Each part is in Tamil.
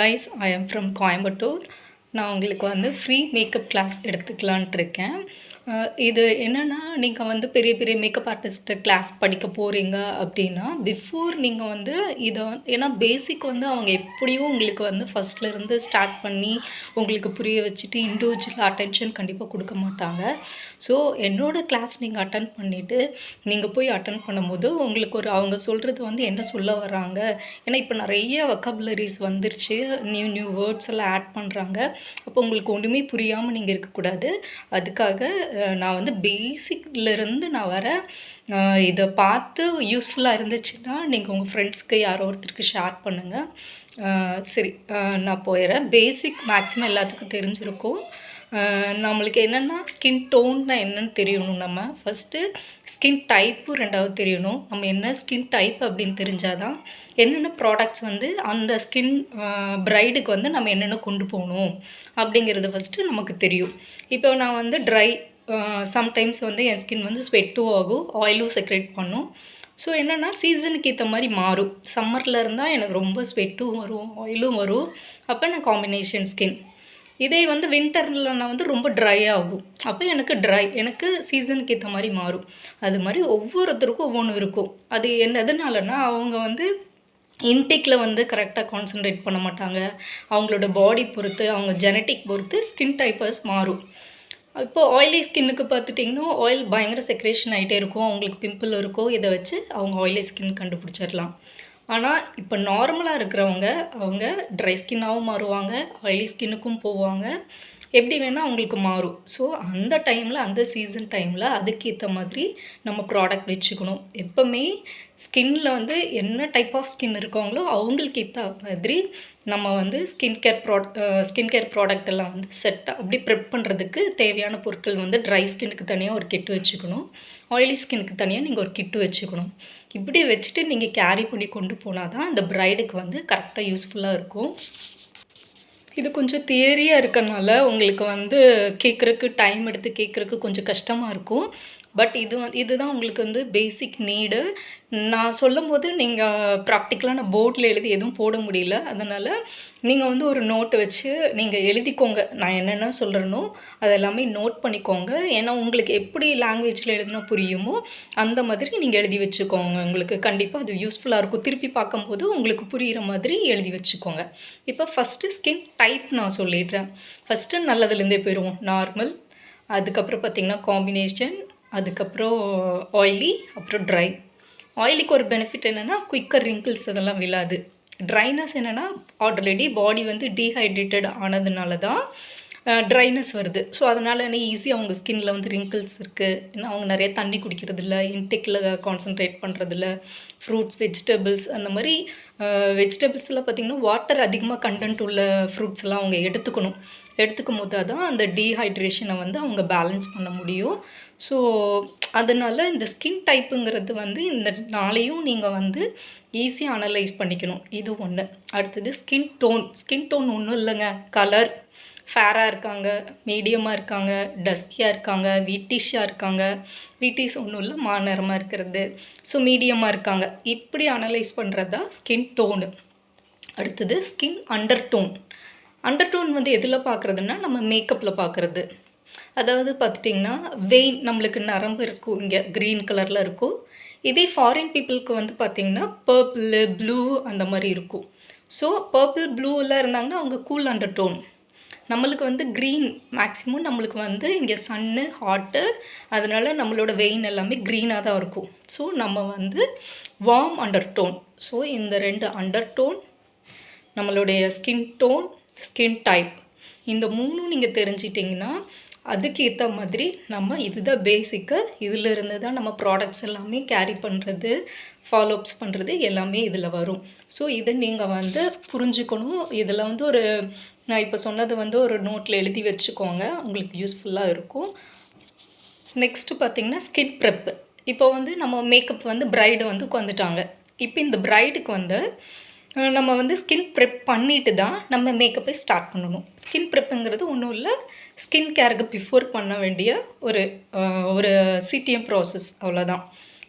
guys, I am from Coimbatore. நான் உங்களுக்கு வந்து ஃப்ரீ மேக்கப் கிளாஸ் எடுத்துக்கலான்ட்டு இருக்கேன். இது என்னென்னா, நீங்கள் வந்து பெரிய பெரிய மேக்கப் ஆர்டிஸ்ட்டு கிளாஸ் படிக்க போகிறீங்க அப்படின்னா, பிஃபோர் நீங்கள் வந்து இதை ஏன்னா பேசிக் வந்து அவங்க எப்படியும் உங்களுக்கு வந்து ஃபஸ்ட்லேருந்து ஸ்டார்ட் பண்ணி உங்களுக்கு புரிய வச்சுட்டு இண்டிவிஜுவல் அட்டென்ஷன் கண்டிப்பாக கொடுக்க மாட்டாங்க. ஸோ என்னோடய கிளாஸ் நீங்கள் அட்டன் பண்ணிவிட்டு நீங்கள் போய் அட்டன் பண்ணும்போது உங்களுக்கு ஒரு அவங்க சொல்கிறது வந்து என்ன சொல்ல வராங்க, ஏன்னா இப்போ நிறைய வொக்காபுலரிஸ் வந்துருச்சு, நியூ வேர்ட்ஸ் எல்லாம் ஆட் பண்ணுறாங்க. அப்போ உங்களுக்கு ஒன்றுமே புரியாமல் நீங்கள் இருக்கக்கூடாது. அதுக்காக நான் வந்து பேசிக்லேருந்து நான் வரேன். இதை பார்த்து யூஸ்ஃபுல்லாக இருந்துச்சுன்னா நீங்கள் உங்கள் ஃப்ரெண்ட்ஸ்க்கு யாரோ ஒருத்தருக்கு ஷேர் பண்ணுங்கள். சரி, நான் போயிடுறேன். பேசிக் மேக்ஸிமம் எல்லாத்துக்கும் தெரிஞ்சிருக்கும். நம்மளுக்கு என்னென்னா ஸ்கின் டோன்னா என்னென்னு தெரியணும். நம்ம ஃபஸ்ட்டு ஸ்கின் டைப்பும் ரெண்டாவது தெரியணும். நம்ம என்ன ஸ்கின் டைப் அப்படின்னு தெரிஞ்சால் தான் என்னென்ன ப்ராடக்ட்ஸ் வந்து அந்த ஸ்கின் பிரைடுக்கு வந்து நம்ம என்னென்ன கொண்டு போகணும் அப்படிங்கிறது ஃபஸ்ட்டு நமக்கு தெரியும். இப்போ நான் வந்து சம்டைம்ஸ் வந்து என் ஸ்கின் வந்து ஸ்வெட்டும் ஆகும், ஆயிலும் செக்ரேட் பண்ணும். ஸோ என்னென்னா சீசனுக்கு ஏற்ற மாதிரி மாறும். சம்மரில் இருந்தால் எனக்கு ரொம்ப ஸ்வெட்டும் வரும், ஆயிலும் வரும். அப்போ நான் காம்பினேஷன் ஸ்கின். இதே வந்து வின்டரில் நான் வந்து ரொம்ப ட்ரை ஆகும். அப்போ எனக்கு சீசனுக்கு ஏற்ற மாதிரி மாறும். அது மாதிரி ஒவ்வொருத்தருக்கும் ஒவ்வொன்று இருக்கும். அது எதனாலன்னா அவங்க வந்து இன்டேக்கில் வந்து கரெக்டாக கான்சன்ட்ரேட் பண்ண மாட்டாங்க. அவங்களோட பாடி பொறுத்து, அவங்க ஜெனட்டிக் பொறுத்து ஸ்கின் டைப்பர்ஸ் மாறும். இப்போது ஆயிலி ஸ்கின்னுக்கு பார்த்துட்டிங்கன்னா ஆயில் பயங்கர செக்ரேஷன் ஆகிட்டே இருக்கும், அவங்களுக்கு பிம்பிள் இருக்கும். இதை வச்சு அவங்க ஆயிலி ஸ்கின் கண்டுபிடிச்சிடலாம். ஆனால் இப்போ நார்மலாக இருக்கிறவங்க அவங்க ட்ரை ஸ்கின்னாகவும் மாறுவாங்க, ஆயிலி ஸ்கின்னுக்கும் போவாங்க, எப்படி வேணால் அவங்களுக்கு மாறும். ஸோ அந்த டைமில் அந்த சீசன் டைமில் அதுக்கேற்ற மாதிரி நம்ம ப்ராடக்ட் வச்சுக்கணும். எப்போவுமே ஸ்கின்னில் வந்து என்ன டைப் ஆஃப் ஸ்கின் இருக்காங்களோ அவங்களுக்கு ஏற்ற மாதிரி நம்ம வந்து ஸ்கின் கேர் ப்ராடக்ட் எல்லாம் வந்து அப்படி ப்ரெப் பண்ணுறதுக்கு தேவையான பொருட்கள் வந்து ட்ரை ஸ்கின்னுக்கு தனியாக ஒரு கிட்டு வச்சுக்கணும், ஆயிலி ஸ்கின்னுக்கு தனியாக நீங்கள் ஒரு கிட்டு வச்சுக்கணும். இப்படி வச்சுட்டு நீங்கள் கேரி பண்ணி கொண்டு போனால் தான் அந்த பிரைடுக்கு வந்து கரெக்டாக யூஸ்ஃபுல்லாக இருக்கும். இது கொஞ்சம் தியரியாக இருக்கனால உங்களுக்கு வந்து கேட்குறக்கு டைம் எடுத்து கேட்குறக்கு கொஞ்சம் கஷ்டமாக இருக்கும். பட் இதுதான் உங்களுக்கு வந்து பேசிக் நீடு. நான் சொல்லும்போது நீங்கள் ப்ராக்டிக்கலாக நான் போர்டில் எழுதி எதுவும் போட முடியல. அதனால் நீங்கள் வந்து ஒரு நோட்டை வச்சு நீங்கள் எழுதிக்கோங்க. நான் என்னென்ன சொல்கிறேனோ அதெல்லாமே நோட் பண்ணிக்கோங்க. ஏன்னா உங்களுக்கு எப்படி லாங்குவேஜில் எழுதினா புரியுமோ அந்த மாதிரி நீங்கள் எழுதி வச்சுக்கோங்க. உங்களுக்கு கண்டிப்பாக அது யூஸ்ஃபுல்லாக இருக்கும். திருப்பி பார்க்கும்போது உங்களுக்கு புரிகிற மாதிரி எழுதி வச்சுக்கோங்க. இப்போ ஃபஸ்ட்டு ஸ்கின் டைப் நான் சொல்லிடுறேன். ஃபஸ்ட்டு நல்லதுலேருந்தே போயிடுவோம். நார்மல், அதுக்கப்புறம் பார்த்திங்கன்னா காம்பினேஷன், அதுக்கப்புறம் ஆயிலி, அப்புறம் ட்ரை. ஆயிலிக்கு ஒரு பெனிஃபிட் என்னென்னா குயிக்கர் ரிங்கிள்ஸ் அதெல்லாம் விழாது. ட்ரைனஸ் என்னென்னா ஆல்ரெடி பாடி வந்து டீஹைட்ரேட்டட் ஆனதுனால தான் ட்ரைனஸ் வருது. ஸோ அதனால் என்ன ஈஸியாக அவங்க ஸ்கின்னில் வந்து ரிங்கிள்ஸ் இருக்குது. ஏன்னா அவங்க நிறைய தண்ணி குடிக்கிறதில்ல, இன்டேக்கில் கான்சன்ட்ரேட் பண்ணுறதில்ல, ஃப்ரூட்ஸ், வெஜிடபிள்ஸ் அந்த மாதிரி வெஜிடபிள்ஸில் பார்த்திங்கன்னா வாட்டர் அதிகமாக கண்டென்ட் உள்ள ஃப்ரூட்ஸ் எல்லாம் அவங்க எடுத்துக்கும் போது தான் அந்த டீஹைட்ரேஷனை வந்து அவங்க பேலன்ஸ் பண்ண முடியும். ஸோ அதனால் இந்த ஸ்கின் டைப்புங்கிறது வந்து இந்த நாளையும் நீங்கள் வந்து ஈஸியாக அனலைஸ் பண்ணிக்கணும். இது ஒன்று. அடுத்தது ஸ்கின் டோன் ஒன்றும் இல்லைங்க. கலர் ஃபேராக இருக்காங்க, மீடியமாக இருக்காங்க, டஸ்கியாக இருக்காங்க, வீட்டிஷாக இருக்காங்க. வீட்டிஷ் ஒன்றும் இல்லை, மாநிறமாக இருக்கிறது. ஸோ மீடியமாக இருக்காங்க. இப்படி அனலைஸ் பண்ணுறது தான் ஸ்கின் டோனு. அடுத்தது ஸ்கின் அண்டர்டோன் வந்து எதில் பார்க்குறதுன்னா நம்ம மேக்கப்பில் பார்க்குறது. அதாவது பார்த்துட்டிங்கன்னா வெயின், நம்மளுக்கு நரம்பு இருக்கும், இங்கே க்ரீன் கலரில் இருக்கும். இதே ஃபாரின் பீப்புளுக்கு வந்து பார்த்திங்கன்னா பர்பிள், ப்ளூ அந்த மாதிரி இருக்கும். ஸோ பர்பிள், ப்ளூலாம் இருந்தாங்கன்னா அவங்க கூல் அண்டர்டோன். நம்மளுக்கு வந்து க்ரீன் மேக்ஸிமம் நம்மளுக்கு வந்து இங்கே சன்னு ஹாட்டு, அதனால் நம்மளோட வெயின் எல்லாமே க்ரீனாக தான் இருக்கும். ஸோ நம்ம வந்து வார்ம் அண்டர்டோன். ஸோ இந்த 2 அண்டர்டோன், நம்மளுடைய ஸ்கின் டோன், ஸ்கின் டைப், இந்த 3ம் நீங்கள் தெரிஞ்சிட்டிங்கன்னா அதுக்கு ஏற்ற மாதிரி நம்ம இதுதான் பேசிக்கு. இதிலிருந்து தான் நம்ம ப்ராடக்ட்ஸ் எல்லாமே கேரி பண்ணுறது, ஃபாலோஅப்ஸ் பண்ணுறது எல்லாமே இதில் வரும். ஸோ இதை நீங்கள் வந்து புரிஞ்சுக்கணும். இதில் வந்து நான் இப்போ சொன்னது வந்து ஒரு நோட்டில் எழுதி வச்சுக்கோங்க, உங்களுக்கு யூஸ்ஃபுல்லாக இருக்கும். நெக்ஸ்ட்டு பார்த்திங்கன்னா ஸ்கின் ப்ரெப்பு. இப்போ வந்து நம்ம மேக்கப் வந்து பிரைடு வந்து உட்காந்துட்டாங்க. இப்போ இந்த பிரைடுக்கு வந்து நம்ம வந்து ஸ்கின் ப்ரெப் பண்ணிட்டு தான் நம்ம மேக்கப்பை ஸ்டார்ட் பண்ணணும். ஸ்கின் ப்ரெப்புங்கிறது ஒன்றும் இல்லை, ஸ்கின் கேருக்கு பிஃபோர் பண்ண வேண்டிய ஒரு சிடிஎம் ப்ராசஸ், அவ்வளோதான்.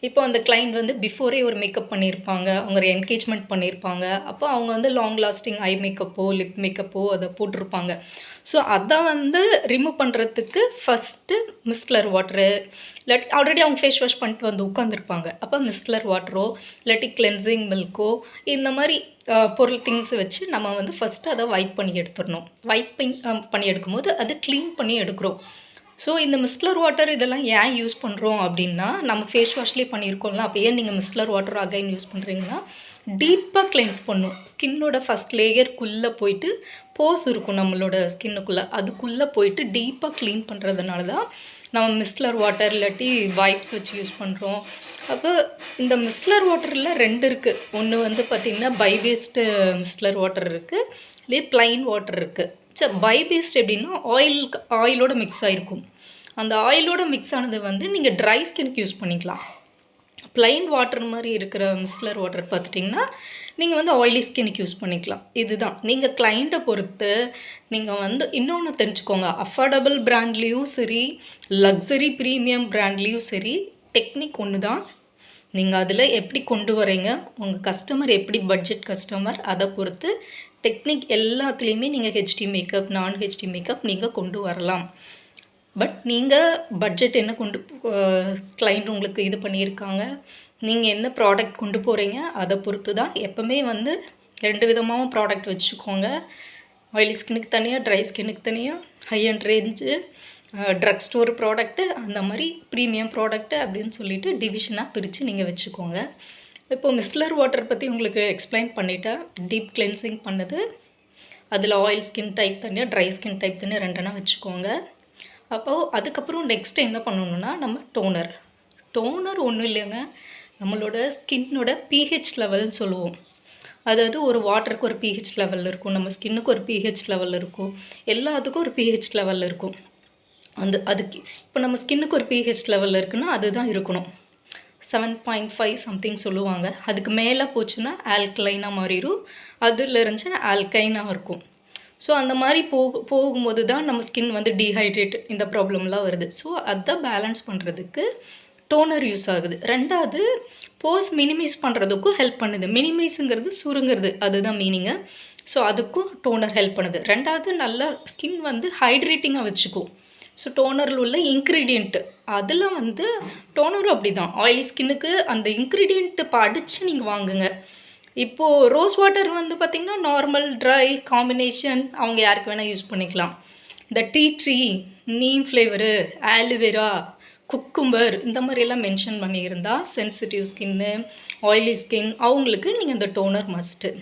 இப்போ அந்த கிளைண்ட் வந்து பிஃபோரே ஒரு மேக்கப் பண்ணியிருப்பாங்க, அவங்க ஒரு என்கேஜ்மெண்ட் பண்ணியிருப்பாங்க. அப்போ அவங்க வந்து லாங் லாஸ்டிங் ஐ மேக்கப்போ, லிப் மேக்கப்போ அத போட்டிருப்பாங்க. ஸோ அத வந்து ரிமூவ் பண்ணுறதுக்கு ஃபஸ்ட்டு மிஸ்லர் வாட்டரு, இல்லாட்டி ஆல்ரெடி அவங்க ஃபேஸ் வாஷ் பண்ணிட்டு வந்து உட்காந்துருப்பாங்க. அப்போ மிஸ்லர் வாட்டரோ, இல்லாட்டி கிளென்சிங் மில்க்கோ இந்த மாரி பொருள் திங்ஸ் வச்சு நம்ம வந்து ஃபஸ்ட்டு அத வைப் பண்ணி எடுத்துடணும். வைப்பிங் பண்ணி எடுக்கும்போது அது க்ளீன் பண்ணி எடுக்கிறோம். ஸோ இந்த மிஸ்லர் வாட்டர் இதெல்லாம் ஏன் யூஸ் பண்ணுறோம் அப்படின்னா, நம்ம ஃபேஸ் வாஷ்லேயே பண்ணியிருக்கோம்ல, அப்போ ஏன் நீங்கள் மிஸ்லர் வாட்டர் அகைன் யூஸ் பண்ணுறீங்கன்னா, டீப்பாக கிளென்ஸ் பண்ணும். ஸ்கின்னோட ஃபஸ்ட் லேயர்க்குள்ளே போயிட்டு போர்ஸ் இருக்கும் நம்மளோட ஸ்கின்னுக்குள்ளே, அதுக்குள்ளே போயிட்டு டீப்பாக க்ளீன் பண்ணுறதுனால தான் நம்ம மிஸ்லர் வாட்டர் இல்லாட்டி வைப்ஸ் வச்சு யூஸ் பண்ணுறோம். அப்போ இந்த மிஸ்லர் வாட்டரில் 2 இருக்குது. ஒன்று வந்து பார்த்திங்கன்னா பை பேஸ்டு மிஸ்லர் வாட்டர் இருக்குது, இல்லையே ப்ளைன் வாட்டர் இருக்குது. சரி, பை பேஸ்ட் எப்படின்னா ஆயிலோட மிக்ஸ் ஆகிருக்கும். அந்த ஆயிலோட மிக்ஸ் ஆனது வந்து நீங்கள் ட்ரை ஸ்கின்க்கு யூஸ் பண்ணிக்கலாம். ப்ளைன் வாட்டர் மாதிரி இருக்கிற மிஸ்லர் வாட்டர் பார்த்துட்டிங்கன்னா நீங்கள் வந்து ஆயிலி ஸ்கின்னுக்கு யூஸ் பண்ணிக்கலாம். இதுதான் நீங்கள் கிளைண்ட்டை பொறுத்து நீங்கள் வந்து இன்னொன்று தெரிஞ்சுக்கோங்க. அஃபோர்டபுள் பிராண்ட்லேயும் சரி, லக்ஸரி ப்ரீமியம் பிராண்ட்லேயும் சரி, டெக்னிக் ஒன்று தான். நீங்கள் அதில் எப்படி கொண்டு வரீங்க, உங்கள் கஸ்டமர் எப்படி பட்ஜெட் கஸ்டமர், அதை பொறுத்து டெக்னிக் எல்லாத்துலேயுமே நீங்கள் ஹெச்டி மேக்கப், நான் ஹெச்டி மேக்கப் நீங்கள் கொண்டு வரலாம். பட் நீங்கள் பட்ஜெட் என்ன கொண்டு கிளைண்ட் உங்களுக்கு இது பண்ணியிருக்காங்க, நீங்கள் என்ன ப்ராடக்ட் கொண்டு போகிறீங்க, அதை பொறுத்து தான். எப்போவுமே வந்து 2 விதமாகவும் ப்ராடக்ட் வச்சுக்கோங்க. ஆயிலி ஸ்கின்னுக்கு தனியாக, ட்ரை ஸ்கின்னுக்கு தனியாக, high and range, drug store product, அந்த மாதிரி ப்ரீமியம் ப்ராடக்ட்டு அப்படின்னு சொல்லிட்டு டிவிஷனாக பிரித்து நீங்கள் வச்சுக்கோங்க. இப்போது மிஸ்லர் வாட்டர் பற்றி உங்களுக்கு எக்ஸ்பிளைன் பண்ணிவிட்டேன். டீப் கிளென்சிங் பண்ணுது, அதில் ஆயில் ஸ்கின் டைப் தனியாக, ட்ரை ஸ்கின் டைப் தனியாக 2 வச்சுக்கோங்க. அப்போது அதுக்கப்புறம் நெக்ஸ்ட்டு என்ன பண்ணணுன்னா, நம்ம டோனர் ஒன்றும் இல்லைங்க, நம்மளோட ஸ்கின்னோட பிஹெச் லெவல்னு சொல்லுவோம். அதாவது ஒரு வாட்டருக்கு ஒரு பிஹெச் லெவல் இருக்கும், நம்ம ஸ்கின்னுக்கு ஒரு பிஹெச் லெவல் இருக்கும், எல்லாத்துக்கும் ஒரு பிஹெச் லெவல் இருக்கும். அதுக்கு இப்போ நம்ம ஸ்கின்னுக்கு ஒரு பிஹெச் லெவலில் இருக்குன்னா அதுதான் இருக்கணும். 7.5 சம்திங் சொல்லுவாங்க. அதுக்கு மேலே போச்சுன்னா ஆல்கலைனாக மாறிடும், அதில் இருந்துச்சுன்னா ஆல்கைனாக இருக்கும். ஸோ அந்த மாதிரி போகும்போது தான் நம்ம ஸ்கின் வந்து டீஹைட்ரேட் இந்த ப்ராப்ளம்லாம் வருது. ஸோ அதை பேலன்ஸ் பண்ணுறதுக்கு டோனர் யூஸ் ஆகுது. 2வது போர்ஸ் மினிமைஸ் பண்ணுறதுக்கும் ஹெல்ப் பண்ணுது. மினிமைஸுங்கிறது சுருங்கிறது, அதுதான் மீனிங்கு. ஸோ அதுக்கும் டோனர் ஹெல்ப் பண்ணுது. 2வது நல்லா ஸ்கின் வந்து ஹைட்ரேட்டிங்காக வச்சுக்கும். ஸோ டோனரில் உள்ள இன்க்ரீடியண்ட்டு, அதில் வந்து டோனரும் அப்படி தான். ஆயிலி ஸ்கின்னுக்கு அந்த இன்க்ரீடியண்ட்டு படித்து நீங்கள் வாங்குங்க. இப்போது ரோஸ் வாட்டர் வந்து பார்த்திங்கன்னா நார்மல், ட்ரை காம்பினேஷன் அவங்க யாருக்கு வேணால் யூஸ் பண்ணிக்கலாம். இந்த tea, neem flavour, aloe vera, cucumber இந்த மாதிரியெல்லாம் மென்ஷன் பண்ணியிருந்தால் சென்சிட்டிவ் ஸ்கின்னு, ஆயிலி ஸ்கின் அவங்களுக்கு நீங்கள் இந்த டோனர் மஸ்ட்டு.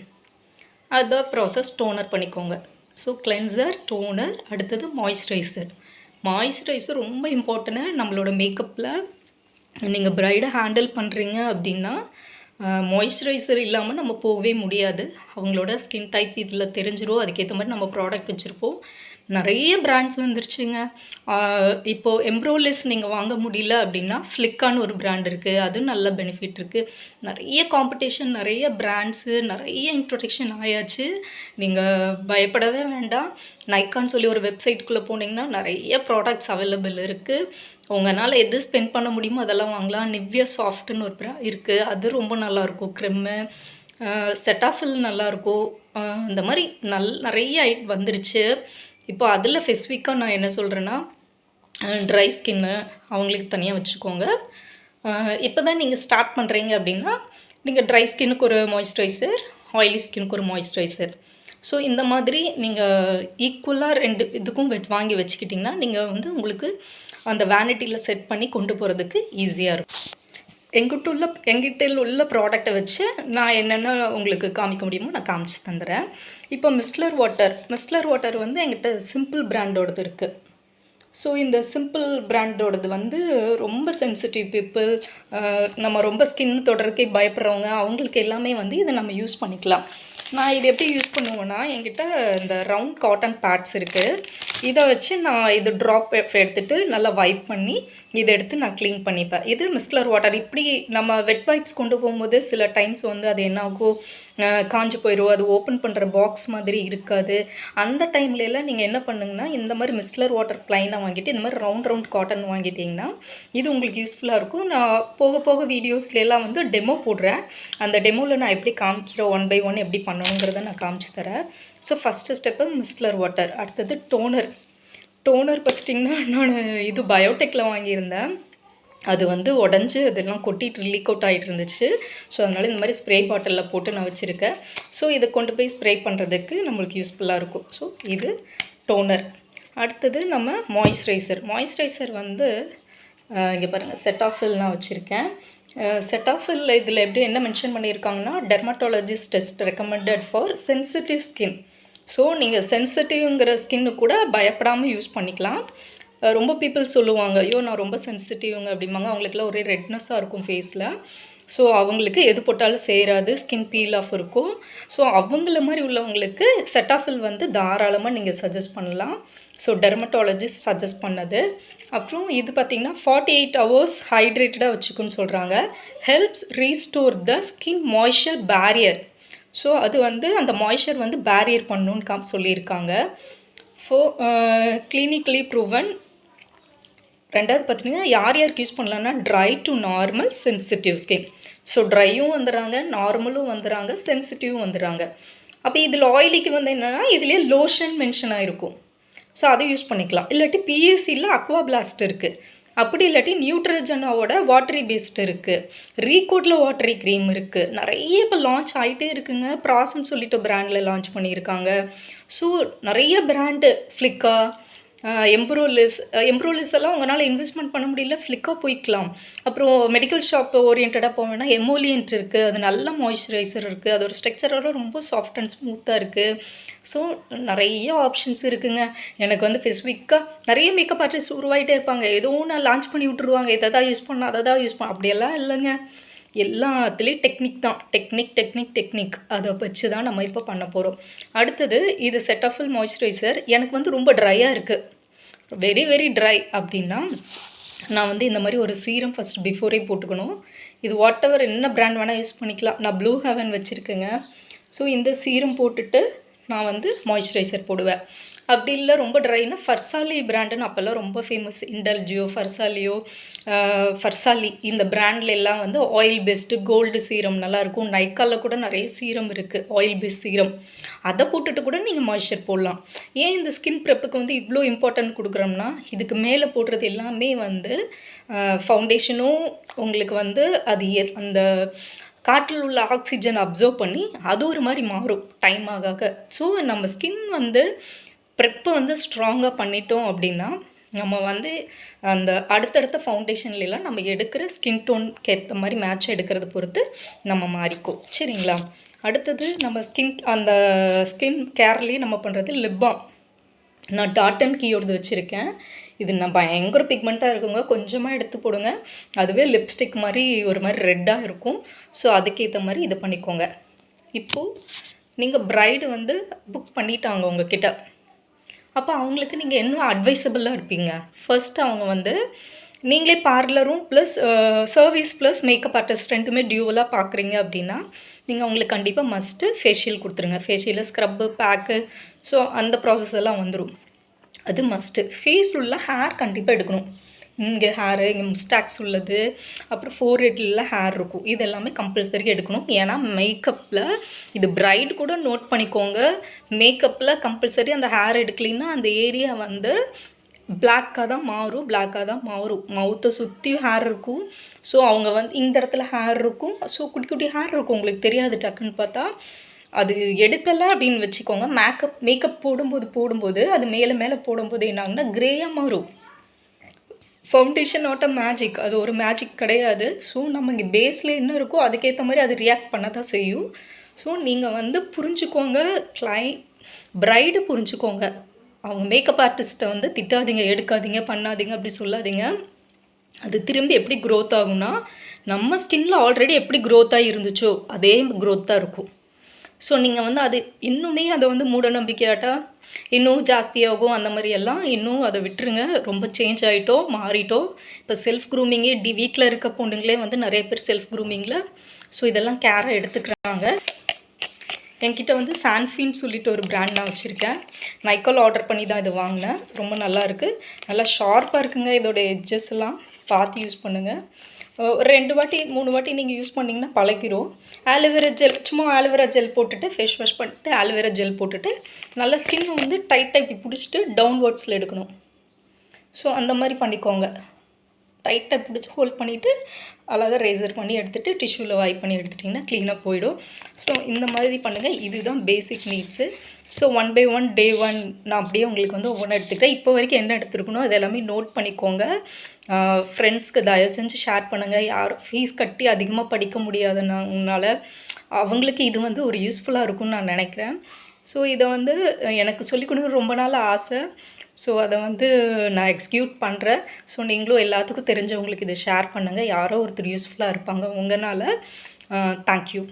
அதுதான் ப்ராசஸ். டோனர் பண்ணிக்கோங்க. ஸோ கிளென்சர், டோனர், அடுத்தது மாய்ஸ்சரைசர். மாய்ஸ்சரைசர் ரொம்ப இம்பார்ட்டன்ட்டு நம்மளோட மேக்கப்பில். நீங்கள் ப்ரைடை ஹேண்டில் பண்ணுறீங்க அப்படின்னா மாய்ஸ்சரைசர் இல்லாமல் நம்ம போகவே முடியாது. அவங்களோட ஸ்கின் டைப் இதில் தெரிஞ்சிடும். அதுக்கேற்ற மாதிரி நம்ம ப்ராடக்ட் வச்சுருப்போம். நிறைய பிராண்ட்ஸ் வந்துருச்சுங்க. இப்போது எம்ப்ரோலிஸ் நீங்கள் வாங்க முடியல அப்படின்னா ஃப்ளிக்கான்னு ஒரு பிராண்ட் இருக்குது, அது நல்ல பெனிஃபிட் இருக்குது. நிறைய காம்படிஷன், நிறைய பிராண்ட்ஸு, நிறைய இன்ட்ரொடக்ஷன் ஆயாச்சு. நீங்கள் பயப்படவே வேண்டாம். நைக்கான்னு சொல்லி ஒரு வெப்சைட்டுக்குள்ளே போனீங்கன்னா நிறைய ப்ராடக்ட்ஸ் அவைலபிள் இருக்குது. உங்களால் எது ஸ்பெண்ட் பண்ண முடியுமோ அதெல்லாம் வாங்கலாம். நிவ்யா சாஃப்ட்டுன்னு ஒரு இருக்குது, அது ரொம்ப நல்லாயிருக்கும். க்ரெம்மு, செட்டாஃபில் நல்லாயிருக்கும். இந்த மாதிரி நிறைய வந்துருச்சு. இப்போ அதில் ஸ்பெசிஃபிக்காக நான் என்ன சொல்கிறேன்னா, ட்ரை ஸ்கின்னு அவங்களுக்கு தனியாக வச்சுக்கோங்க. இப்போ தான் நீங்கள் ஸ்டார்ட் பண்ணுறீங்க அப்படின்னா நீங்கள் ட்ரை ஸ்கின்னுக்கு ஒரு மாய்ஸ்சரைசர், ஆயிலி ஸ்கின்னுக்கு ஒரு மாய்ஸ்சரைசர். ஸோ இந்த மாதிரி நீங்கள் ஈக்குவலாக 2 இதுக்கும் வாங்கி வச்சுக்கிட்டிங்கன்னா நீங்கள் வந்து உங்களுக்கு அந்த வேனிட்டியில் செட் பண்ணி கொண்டு போகிறதுக்கு ஈஸியாக இருக்கும். எங்கிட்ட உள்ள ப்ராடக்டை வச்சு நான் என்னென்ன உங்களுக்கு காமிக்க முடியுமோ நான் காமிச்சு தந்துடுறேன். இப்போ மிஸ்லர் வாட்டர் வந்து எங்கிட்ட சிம்பிள் பிராண்டோடது இருக்குது. ஸோ இந்த சிம்பிள் பிராண்டோடது வந்து ரொம்ப சென்சிட்டிவ் பீப்புள், நம்ம ரொம்ப ஸ்கின் தொடர்க்கே பயப்படுறவங்க, அவங்களுக்கு எல்லாமே வந்து இதை நம்ம யூஸ் பண்ணிக்கலாம். நான் இது எப்படி யூஸ் பண்ணுவேன்னா, என்கிட்ட இந்த ரவுண்ட் காட்டன் பேட்ஸ் இருக்குது. இதை வச்சு நான் இது ட்ராப் எடுத்துகிட்டு நல்லா வைப் பண்ணி இதை எடுத்து நான் க்ளீன் பண்ணிப்பேன். இது மிஸ்லர் வாட்டர். இப்படி நம்ம வெட் வைப்ஸ் கொண்டு போகும்போது சில டைம்ஸ் வந்து அது என்ன ஆகும், காஞ்சு போயிடும். அது ஓப்பன் பண்ணுற பாக்ஸ் மாதிரி இருக்காது. அந்த டைம்லலாம் நீங்கள் என்ன பண்ணுங்கன்னா, இந்த மாதிரி மிஸ்லர் வாட்டர் ப்ளைனாக வாங்கிட்டு இந்த மாதிரி ரவுண்ட் காட்டன் வாங்கிட்டிங்கன்னா இது உங்களுக்கு யூஸ்ஃபுல்லாக இருக்கும். நான் போக போக வீடியோஸ்லாம் வந்து டெமோ போடுறேன். அந்த டெமோவில் நான் எப்படி காமிக்கிறேன் 1 by 1 எப்படி பண்ணணுங்கிறத நான் காமிச்சு தரேன். So first step மிஸ்லர் water. அடுத்தது டோனர் பார்த்துட்டிங்கன்னா நான் இது பயோடெக்கில் வாங்கியிருந்தேன். அது வந்து உடஞ்சி அதெல்லாம் கொட்டிட்டு லீக் அவுட் ஆகிட்டு இருந்துச்சு. ஸோ அதனால் இந்த மாதிரி ஸ்ப்ரே பாட்டிலில் போட்டு நான் வச்சுருக்கேன். ஸோ இதை கொண்டு போய் ஸ்ப்ரே பண்ணுறதுக்கு நம்மளுக்கு யூஸ்ஃபுல்லாக இருக்கும். ஸோ இது டோனர். அடுத்தது நம்ம மாய்ஸ்சரைசர் வந்து இங்கே பாருங்கள் செட்டாஃபில் நான் வச்சுருக்கேன். செட்டாஃபில் இதில் எப்படி என்ன மென்ஷன் பண்ணியிருக்காங்கன்னா, dermatologist test recommended for sensitive skin. So நீங்கள் சென்சிட்டிவ்ங்கிற ஸ்கின்னு கூட பயப்படாமல் யூஸ் பண்ணிக்கலாம். ரொம்ப பீப்புள் சொல்லுவாங்க, ஐயோ நான் ரொம்ப சென்சிட்டிவ்ங்க அப்படிம்பாங்க. அவங்களுக்குலாம் ஒரே ரெட்னஸாக இருக்கும் ஃபேஸில். ஸோ அவங்களுக்கு எது போட்டாலும் சேராது, ஸ்கின் பீல் ஆஃப் இருக்கும். ஸோ அவங்கள மாதிரி உள்ளவங்களுக்கு செட்டாஃபில் வந்து தாராளமாக நீங்கள் சஜஸ்ட் பண்ணலாம். ஸோ டெர்மட்டாலஜிஸ்ட் சஜஸ்ட் பண்ணது. அப்புறம் இது பார்த்திங்கன்னா 48 hours ஹைட்ரேட்டடாக வச்சுக்குன்னு சொல்கிறாங்க. Helps restore the skin moisture barrier. So அது வந்து அந்த மாய்ஸ்சர் வந்து பேரியர் பண்ணணுன்னு சொல்லியிருக்காங்க. Clinically proven. ரெண்டாவது பார்த்திங்கன்னா யாருக்கு யூஸ் பண்ணலான்னா dry to normal sensitive skin. So ட்ரையும் வந்துடுறாங்க, நார்மலும் வந்துடுறாங்க, சென்சிட்டிவும் வந்துடுறாங்க. அப்போ இதில் ஆயிலிக்கு வந்து என்னென்னா இதுலேயே லோஷன் மென்ஷன் ஆகிருக்கும். ஸோ அதை யூஸ் பண்ணிக்கலாம். இல்லாட்டி பிஎஸ்சியில் அக்வா பிளாஸ்ட் இருக்குது. அப்படி இல்லாட்டி நியூட்ரஜனாவோட வாட்டரி பேஸ்ட் இருக்குது. ரீகோட்டில் வாட்டரி க்ரீம் இருக்குது. நிறைய இப்போ லான்ச் ஆகிட்டே இருக்குங்க. ப்ராஸ்ன்னு சொல்லிட்டு பிராண்டில் லான்ச் பண்ணியிருக்காங்க. ஸோ நிறைய பிராண்டு ஃப்ளிக்கா, எம்ப்ரோலிஸ் எல்லாம் உங்களால் இன்வெஸ்ட்மெண்ட் பண்ண முடியல, ஃப்ளிக்கா போய்க்கலாம். அப்புறம் மெடிக்கல் ஷாப் ஓரியன்டாக போவேன்னா எமோலியன்ட் இருக்குது. அது நல்ல மாய்ஸ்சரைசர் இருக்குது. அதோட ஸ்ட்ரக்சரோட ரொம்ப சாஃப்ட் அண்ட் ஸ்மூத்தாக இருக்குது. ஸோ நிறைய ஆப்ஷன்ஸ் இருக்குங்க. எனக்கு வந்து ஸ்பெசிஃபிக்காக நிறைய மேக்கப் ஆர்டிஸ்ட் உருவாகிட்டே இருப்பாங்க. ஏதோ நான் லான்ச் பண்ணி விட்டுருவாங்க, இதை தான் யூஸ் பண்ண அதை தான் யூஸ் பண்ண, அப்படியெல்லாம் இல்லைங்க. எல்லாத்துலேயும் டெக்னிக் தான். டெக்னிக் அதை வச்சு தான் நம்ம இப்போ பண்ண போகிறோம். அடுத்தது இது செட்டாஃபில் மாய்ஸ்சரைசர். எனக்கு வந்து ரொம்ப ட்ரையாக இருக்குது, வெரி வெரி ட்ரை அப்படின்னா நான் வந்து இந்த மாதிரி ஒரு சீரம் ஃபஸ்ட் பிஃபோரே போட்டுக்கணும். இது வாட் எவர் என்ன பிராண்ட் வேணால் யூஸ் பண்ணிக்கலாம். நான் ப்ளூ ஹெவன் வச்சுருக்கேங்க. ஸோ இந்த சீரம் போட்டுட்டு நான் வந்து மாய்ஸ்சரைசர் போடுவேன். அப்படி இல்லை ரொம்ப ட்ரைனா ஃபர்சாலி பிராண்டுன்னு அப்போல்லாம் ரொம்ப ஃபேமஸ். இண்டல்ஜியோ, ஃபர்சாலி இந்த பிராண்டில் எல்லாம் வந்து ஆயில் பேஸ்டு கோல்டு சீரம் நல்லாயிருக்கும். நைக்காவில் கூட நிறைய சீரம் இருக்குது, ஆயில் பேஸ்ட் சீரம். அதை போட்டுட்டு கூட நீங்கள் மாய்ஸ்சர் போடலாம். ஏன் இந்த ஸ்கின் ப்ரெப்புக்கு வந்து இவ்வளோ இம்பார்ட்டன்ட் கொடுக்குறோம்னா, இதுக்கு மேலே போடுறது எல்லாமே வந்து ஃபவுண்டேஷனும் உங்களுக்கு வந்து அது அந்த காற்றில் உள்ள ஆக்சிஜன் அப்சர்வ் பண்ணி அது ஒரு மாதிரி மாறும் டைம் ஆக. ஸோ நம்ம ஸ்கின் வந்து ப்ரெப்பை வந்து ஸ்ட்ராங்காக பண்ணிட்டோம் அப்படின்னா நம்ம வந்து அந்த அடுத்தடுத்த ஃபவுண்டேஷன்லாம் நம்ம எடுக்கிற ஸ்கின் டோனுக்கு ஏற்ற மாதிரி மேட்ச் எடுக்கிறத பொறுத்து நம்ம மாறிக்கும். சரிங்களா? அடுத்தது நம்ம ஸ்கின் கேர்லேயே நம்ம பண்ணுறது லிப் பாம். நான் டாட் அண்ட் கீயோடது வச்சுருக்கேன். இது நான் பயங்கர பிக்மெண்ட்டாக இருக்குங்க. கொஞ்சமாக எடுத்து போடுங்க, அதுவே லிப்ஸ்டிக் மாதிரி ஒரு மாதிரி ரெட்டாக இருக்கும். ஸோ அதுக்கேற்ற மாதிரி இதை பண்ணிக்கோங்க. இப்போது நீங்கள் ப்ரைடு வந்து புக் பண்ணிட்டாங்க உங்ககிட்ட. அப்போ அவங்களுக்கு நீங்கள் என்ன அட்வைசபிளாக இருப்பீங்க? ஃபர்ஸ்ட் அவங்க வந்து நீங்களே பார்லரும் plus service plus makeup artist ரெண்டுமே டியூவலாக பார்க்குறீங்க அப்படின்னா நீங்கள் அவங்களுக்கு கண்டிப்பாக மஸ்ட்டு ஃபேஷியல் கொடுத்துருங்க. ஃபேஷியலில் ஸ்க்ரப்பு, பேக்கு, ஸோ அந்த ப்ராசஸ் எல்லாம் வந்துடும். அது மஸ்ட்டு. ஃபேஸ் உள்ள ஹேர் கண்டிப்பாக எடுக்கணும். இங்கே ஹேரு, இங்கே முஸ்டாக்ஸ் உள்ளது, அப்புறம் ஃபோர்ஹெட்ல ஹேர் இருக்கும், இது எல்லாமே கம்பல்சரி எடுக்கணும். ஏன்னா மேக்கப்பில் இது பிரைட் கூட நோட் பண்ணிக்கோங்க, மேக்கப்பில் கம்பல்சரி அந்த ஹேர் எடுக்கலைன்னா அந்த ஏரியா வந்து பிளாக்காக தான் மாறும். மவுத்தை சுற்றி ஹேர் இருக்கும். ஸோ அவங்க வந்து இந்த இடத்துல ஹேர் இருக்கும். ஸோ குட்டி குட்டி ஹேர் இருக்கும், உங்களுக்கு தெரியாது டக்குன்னு பார்த்தா. அது எடுக்கலை அப்படின்னு வச்சுக்கோங்க. மேக்கப் போடும்போது அது மேலே போடும்போது என்ன ஆகுன்னா கிரேயாக மாறும். ஃபவுண்டேஷன் நாட் அ மேஜிக், அது ஒரு மேஜிக் கிடையாது. ஸோ நம்ம இங்கே பேஸில் என்ன இருக்கோ அதுக்கேற்ற மாதிரி அது ரியாக்ட் பண்ண தான் செய்யும். ஸோ நீங்கள் வந்து புரிஞ்சுக்கோங்க, பிரைடு புரிஞ்சுக்கோங்க. அவங்க மேக்கப் ஆர்டிஸ்ட்டை வந்து திட்டாதீங்க, எடுக்காதீங்க, பண்ணாதீங்க, அப்படி சொல்லாதீங்க. அது திரும்பி எப்படி க்ரோத் ஆகும்னா நம்ம ஸ்கின்ல ஆல்ரெடி எப்படி க்ரோத்தாக இருந்துச்சோ அதே க்ரோத் தான் இருக்கும். ஸோ நீங்கள் வந்து அது இன்னுமே அதை வந்து மூட நம்பிக்கையாட்டா இன்னும் ஜாஸ்தியாகும் அந்த மாதிரி எல்லாம் இன்னும் அதை விட்டுருங்க. ரொம்ப சேஞ்ச் ஆகிட்டோம், மாறிட்டோம். இப்போ செல்ஃப் க்ரூமிங்கே வீட்டில் இருக்க பொண்ணுங்களே வந்து நிறைய பேர் செல்ஃப் க்ரூமிங்கில் ஸோ இதெல்லாம் கேராக எடுத்துக்கிறாங்க. என்கிட்ட வந்து சான்ஃபின்னு சொல்லிட்டு ஒரு பிராண்ட் நான் வச்சுருக்கேன். நைக்கால ஆர்டர் பண்ணி தான் இது வாங்கினேன். ரொம்ப நல்லாயிருக்கு. நல்லா ஷார்ப்பாக இருக்குங்க. இதோட எட்ஜஸ் எல்லாம் பார்த்து யூஸ் பண்ணுங்கள். ஒரு 2 வாட்டி 3 வாட்டி நீங்கள் யூஸ் பண்ணிங்கன்னா பழகிரும். ஆலோவேரா ஜெல் சும்மா ஆலோவேரா ஜெல் போட்டுட்டு ஃபேஸ் வாஷ் பண்ணிட்டு ஆலோவேரா ஜெல் போட்டுட்டு நல்லா ஸ்கின்னை வந்து டைட்டாக இப்படி பிடிச்சிட்டு டவுன்வர்ட்ஸில் எடுக்கணும். ஸோ அந்த மாதிரி பண்ணிக்கோங்க. டைட்டாக பிடிச்சி ஹோல்ட் பண்ணிவிட்டு அழகாக ரேசர் பண்ணி எடுத்துகிட்டு டிஷ்யூவில் வைப் பண்ணி எடுத்துட்டிங்கன்னா க்ளீனாக போயிடும். ஸோ இந்த மாதிரி பண்ணுங்கள். இதுதான் பேசிக் நீட்ஸு. ஸோ 1 by 1 டே 1 நான் அப்படியே உங்களுக்கு வந்து ஒவ்வொன்றா எடுத்துக்கிட்டேன். இப்போ வரைக்கும் என்ன எடுத்துருக்கணும் அது எல்லாமே நோட் பண்ணிக்கோங்க. ஃப்ரெண்ட்ஸ்க்கு தயவு செஞ்சு ஷேர் பண்ணுங்கள். யாரும் ஃபீஸ் கட்டி அதிகமாக படிக்க முடியாதுனால அவங்களுக்கு இது வந்து ஒரு யூஸ்ஃபுல்லாக இருக்கும்னு நான் நினைக்கிறேன். ஸோ இதை வந்து எனக்கு சொல்லிக் கொடுக்க ரொம்ப நாள் ஆசை. ஸோ அதை வந்து நான் எக்ஸிக்யூட் பண்ணுறேன். ஸோ நீங்களும் எல்லாத்துக்கும் தெரிஞ்சவங்களுக்கு இதை ஷேர் பண்ணுங்கள். யாரோ ஒருத்தர் யூஸ்ஃபுல்லாக இருப்பாங்க உங்களால். தேங்க்யூ.